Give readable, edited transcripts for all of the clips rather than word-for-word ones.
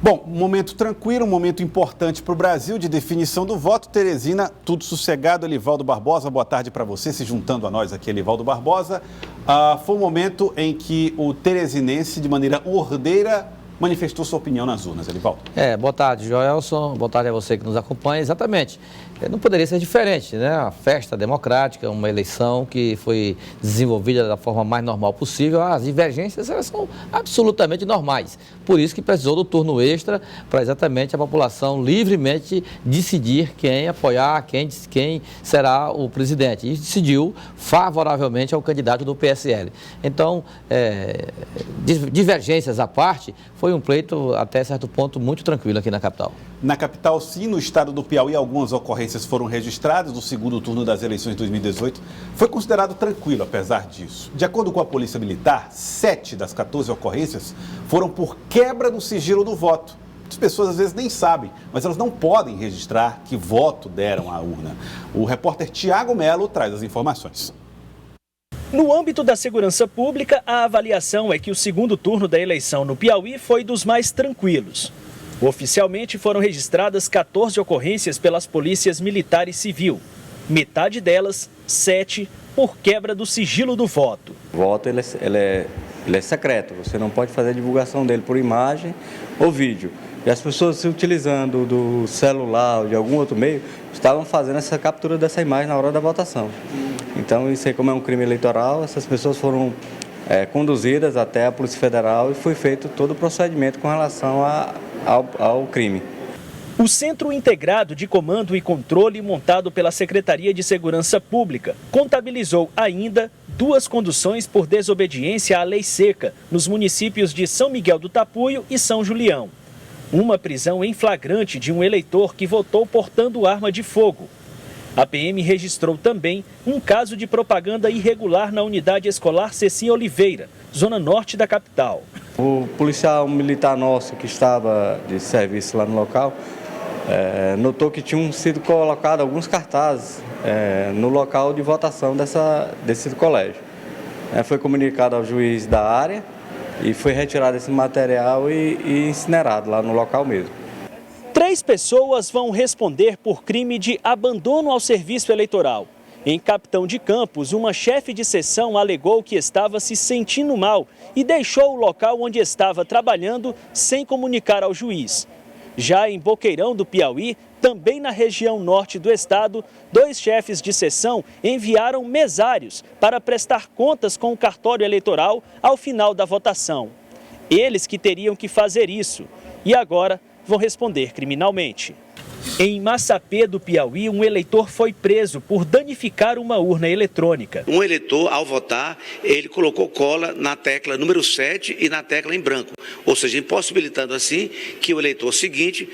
Bom, um momento tranquilo, um momento importante para o Brasil de definição do voto. Teresina, tudo sossegado. Elivaldo Barbosa, boa tarde para você, se juntando a nós aqui, Elivaldo Barbosa. Foi um momento em que o teresinense, de maneira ordeira, manifestou sua opinião nas urnas, Elivaldo. Boa tarde, Joelson. Boa tarde a você que nos acompanha. Exatamente. Não poderia ser diferente, né? A festa democrática, uma eleição que foi desenvolvida da forma mais normal possível. As divergências, elas são absolutamente normais. Por isso que precisou do turno extra para exatamente a população livremente decidir quem apoiar, quem será o presidente. E decidiu favoravelmente ao candidato do PSL. Então, divergências à parte, foi um pleito até certo ponto muito tranquilo aqui na capital. Na capital, sim, no estado do Piauí, algumas ocorrências foram registradas. No segundo turno das eleições de 2018 foi considerado tranquilo, apesar disso. De acordo com a Polícia Militar, 7 das 14 ocorrências foram por quebra do sigilo do voto. As pessoas às vezes nem sabem, mas elas não podem registrar que voto deram à urna. O repórter Tiago Melo traz as informações. No âmbito da segurança pública, a avaliação é que o segundo turno da eleição no Piauí foi dos mais tranquilos. Oficialmente foram registradas 14 ocorrências pelas polícias militar e civil. Metade delas, 7, por quebra do sigilo do voto. O voto ele é secreto, você não pode fazer a divulgação dele por imagem ou vídeo. E as pessoas se utilizando do celular ou de algum outro meio, estavam fazendo essa captura dessa imagem na hora da votação. Então, isso aí, como é um crime eleitoral, essas pessoas foram conduzidas até a Polícia Federal e foi feito todo o procedimento com relação ao crime. O Centro Integrado de Comando e Controle, montado pela Secretaria de Segurança Pública, contabilizou ainda 2 conduções por desobediência à lei seca nos municípios de São Miguel do Tapuio e São Julião. Uma prisão em flagrante de um eleitor que votou portando arma de fogo. A PM registrou também um caso de propaganda irregular na unidade escolar Ceci Oliveira, zona norte da capital. O policial militar nosso que estava de serviço lá no local notou que tinham sido colocados alguns cartazes no local de votação desse colégio. Foi comunicado ao juiz da área e foi retirado esse material e incinerado lá no local mesmo. 3 pessoas vão responder por crime de abandono ao serviço eleitoral. Em Capitão de Campos, uma chefe de seção alegou que estava se sentindo mal e deixou o local onde estava trabalhando sem comunicar ao juiz. Já em Boqueirão do Piauí, também na região norte do estado, 2 chefes de seção enviaram mesários para prestar contas com o cartório eleitoral ao final da votação. Eles que teriam que fazer isso e agora vão responder criminalmente. Em Massapê do Piauí, um eleitor foi preso por danificar uma urna eletrônica. Um eleitor, ao votar, ele colocou cola na tecla número 7 e na tecla em branco, ou seja, impossibilitando assim que o eleitor seguinte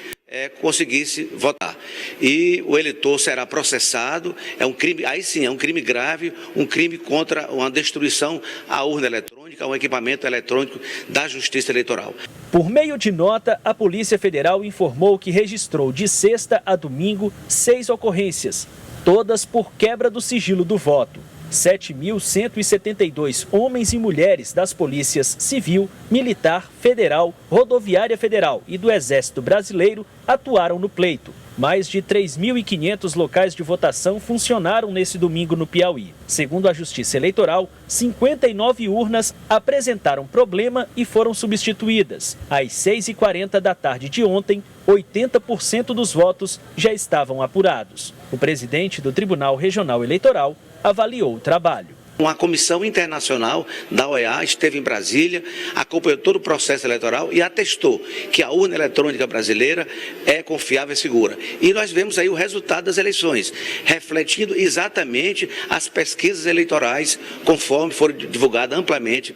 conseguisse votar. E o eleitor será processado, é um crime, aí sim, é um crime grave, um crime contra uma destruição à urna eletrônica, ao equipamento eletrônico da Justiça Eleitoral. Por meio de nota, a Polícia Federal informou que registrou de sexta a domingo 6 ocorrências, todas por quebra do sigilo do voto. 7.172 homens e mulheres das polícias civil, militar, federal, rodoviária federal e do Exército Brasileiro atuaram no pleito. Mais de 3.500 locais de votação funcionaram nesse domingo no Piauí. Segundo a Justiça Eleitoral, 59 urnas apresentaram problema e foram substituídas. Às 6h40 da tarde de ontem, 80% dos votos já estavam apurados. O presidente do Tribunal Regional Eleitoral avaliou o trabalho. Uma comissão internacional da OEA esteve em Brasília, acompanhou todo o processo eleitoral e atestou que a urna eletrônica brasileira é confiável e segura. E nós vemos aí o resultado das eleições, refletindo exatamente as pesquisas eleitorais, conforme foram divulgadas amplamente.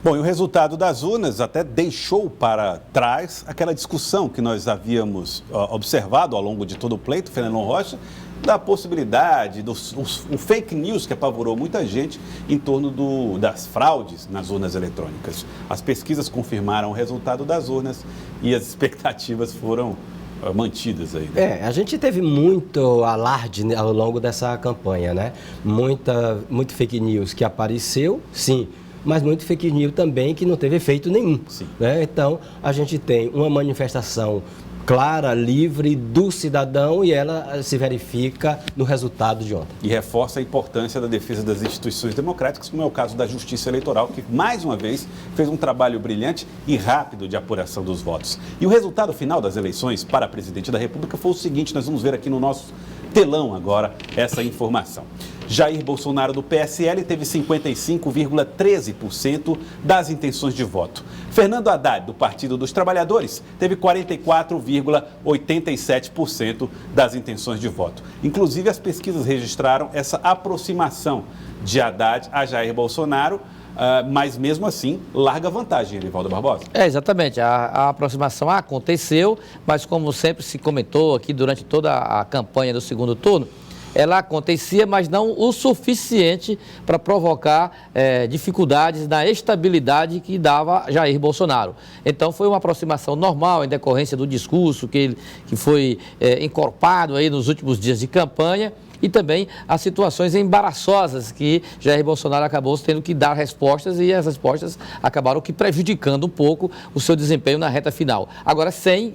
Bom, e o resultado das urnas até deixou para trás aquela discussão que nós havíamos observado ao longo de todo o pleito, Fenelon Rocha, da possibilidade, o fake news que apavorou muita gente em torno das fraudes nas urnas eletrônicas. As pesquisas confirmaram o resultado das urnas e as expectativas foram mantidas aí. Né? A gente teve muito alarde ao longo dessa campanha, né? Muito fake news que apareceu, sim, mas muito fake news também que não teve efeito nenhum. Né? Então, a gente tem uma manifestação clara, livre do cidadão e ela se verifica no resultado de ontem. E reforça a importância da defesa das instituições democráticas, como é o caso da Justiça Eleitoral, que mais uma vez fez um trabalho brilhante e rápido de apuração dos votos. E o resultado final das eleições para presidente da República foi o seguinte, nós vamos ver aqui no nosso telão agora essa informação. Jair Bolsonaro, do PSL, teve 55,13% das intenções de voto. Fernando Haddad, do Partido dos Trabalhadores, teve 44,87% das intenções de voto. Inclusive, as pesquisas registraram essa aproximação de Haddad a Jair Bolsonaro, mas mesmo assim, larga vantagem, Erivaldo Barbosa. Exatamente. A aproximação aconteceu, mas como sempre se comentou aqui durante toda a campanha do segundo turno, ela acontecia, mas não o suficiente para provocar dificuldades na estabilidade que dava Jair Bolsonaro. Então, foi uma aproximação normal em decorrência do discurso que foi encorpado aí nos últimos dias de campanha, e também as situações embaraçosas que Jair Bolsonaro acabou tendo que dar respostas e as respostas acabaram que prejudicando um pouco o seu desempenho na reta final. Agora, sem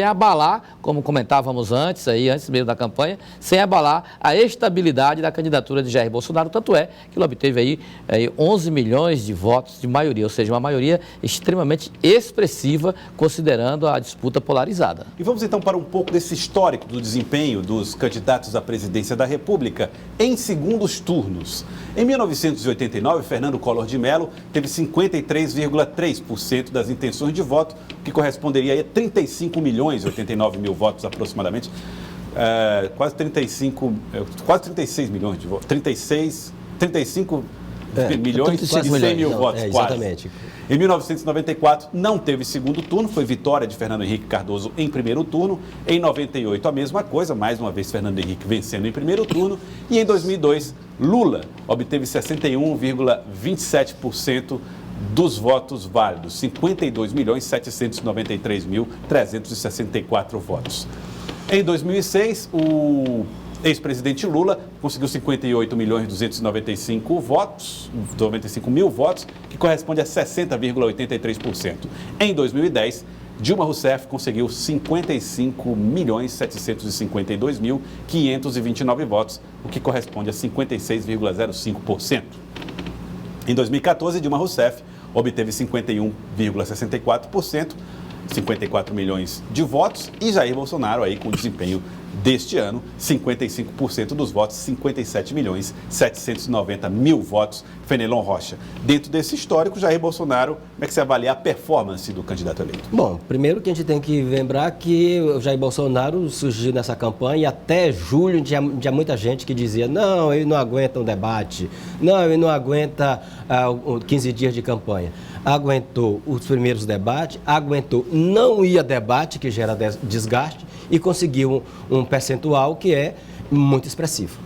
abalar, como comentávamos antes mesmo da campanha, sem abalar a estabilidade da candidatura de Jair Bolsonaro, tanto é que ele obteve aí 11 milhões de votos de maioria, ou seja, uma maioria extremamente expressiva, considerando a disputa polarizada. E vamos então para um pouco desse histórico do desempenho dos candidatos à presidência da República em segundos turnos. Em 1989, Fernando Collor de Mello teve 53,3% das intenções de voto, que corresponderia a 35 milhões e 89 mil votos aproximadamente, quase 36 milhões de votos, 35 milhões e 100 mil votos, exatamente. quase. Em 1994, não teve segundo turno, foi vitória de Fernando Henrique Cardoso em primeiro turno. Em 98, a mesma coisa, mais uma vez Fernando Henrique vencendo em primeiro turno. E em 2002, Lula obteve 61,27% dos votos válidos, 52.793.364 votos. Em 2006, o ex-presidente Lula conseguiu 58.295 votos, 95 mil votos, que corresponde a 60,83%. Em 2010, Dilma Rousseff conseguiu 55.752.529 votos, o que corresponde a 56,05%. Em 2014, Dilma Rousseff obteve 51,64%, 54 milhões de votos, e Jair Bolsonaro, aí com o desempenho deste ano, 55% dos votos, 57.790.000 votos, Fenelon Rocha. Dentro desse histórico, Jair Bolsonaro, como é que você avalia a performance do candidato eleito? Bom, primeiro que a gente tem que lembrar que o Jair Bolsonaro surgiu nessa campanha e até julho tinha muita gente que dizia não, ele não aguenta um debate, não, ele não aguenta 15 dias de campanha. Aguentou os primeiros debates, aguentou não ir a debate, que gera desgaste, e conseguiu um percentual que é muito expressivo.